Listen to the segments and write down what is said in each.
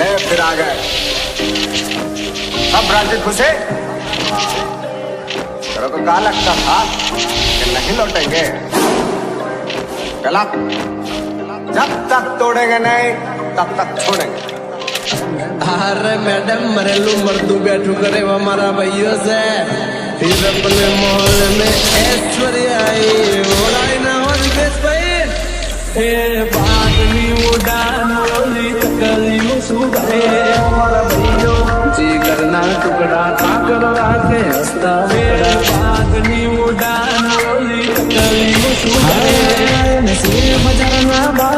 ले फिर आ गए सब ब्रांचेज घुसे। तेरे को कहा लगता था कि नहीं लौटेंगे? चला, जब तक तोड़ेंगे नहीं तब तक छोड़ेंगे। अरे मैडम मरेलू मर्दू बैठू करे हमारा भैया से फिर अपने मोहल्ले में ऐश्वर्य आई ओलाई ना हो निकेश भाई ए बादनी उड़ान ओली तकली मुसुबे हमारा भैया जी करना टुकड़ा काकर राते हंसता मेरे बादनी उड़ान ओली तकली मुसुबे नसीब बजाना बा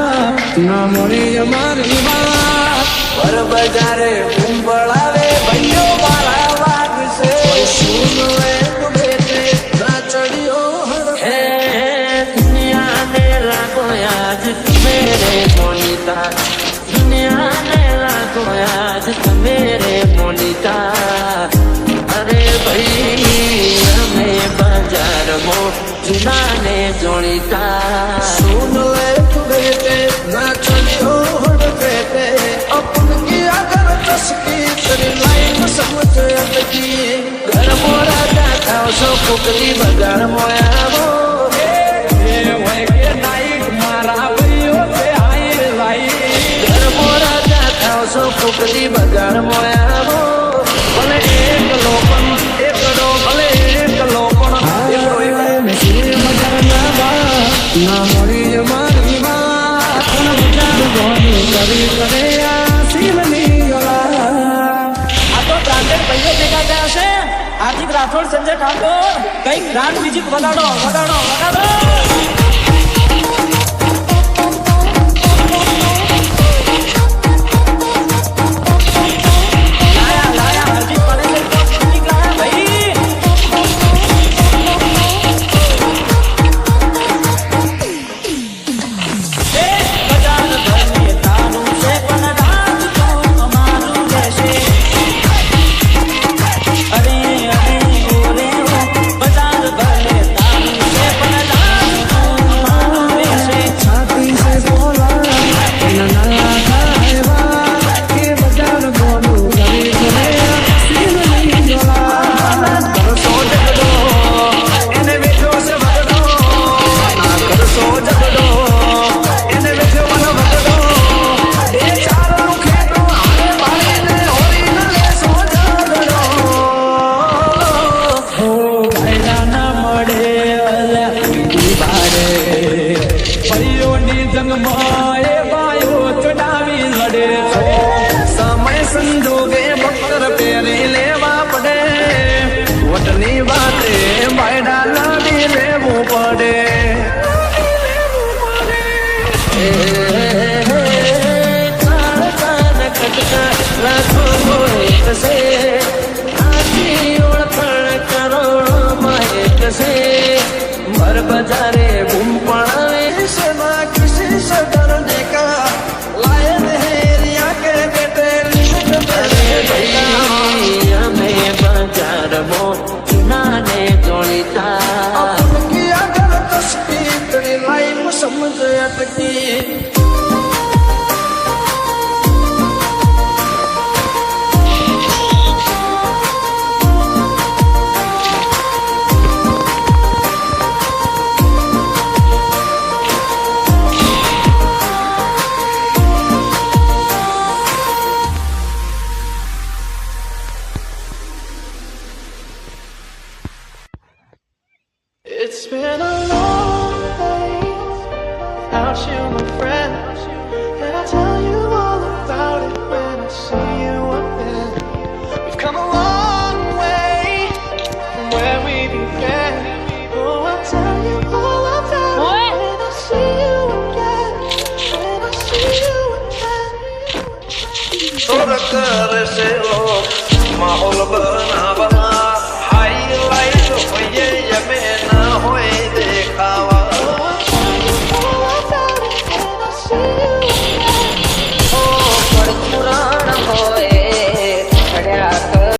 ना मोरी हमारी बात पर बजारे कुंबड़ावे भैयो वाला वाग से सुन ले तू बेटे ना चढ़ियो है दुनिया ने लागो आज मेरे मोनिता दुनिया ने लागो आज मेरे मोनिता अरे भाई हमें बाजार मो जुना ने जोड़ीता सुन ले तू बेटे ना चढ़ियो बेटे समझ अटकी घर मोरा जाता सो फुकली बगाड़ मोया वो के नाइट मारा भैयो से आई लाई घर मोरा जाता सो फुकली बगाड़ मोया वो भले एक लोपन एक दो भले एक लोपन नसीब मजाना बा ना मोरी मारी बात न बजाड़ गोनी करी करे आसीमनी गला भैया देखा गया છે હાર્દિક રાઠોડ સંજય ઠાકોર કઈ ગ્રાન્ડ મ્યુઝિક વગાડો વગાડો વગાડો भर बजारे घूम पड़ावे से ना किसी से डरने का लायन है रिया के बेटे भैया हमें बाजार मो चुनाने जोड़ीता किया कर तस्वीर तेरी लाइफ समझ अटकी It's been a long day without you, my friend.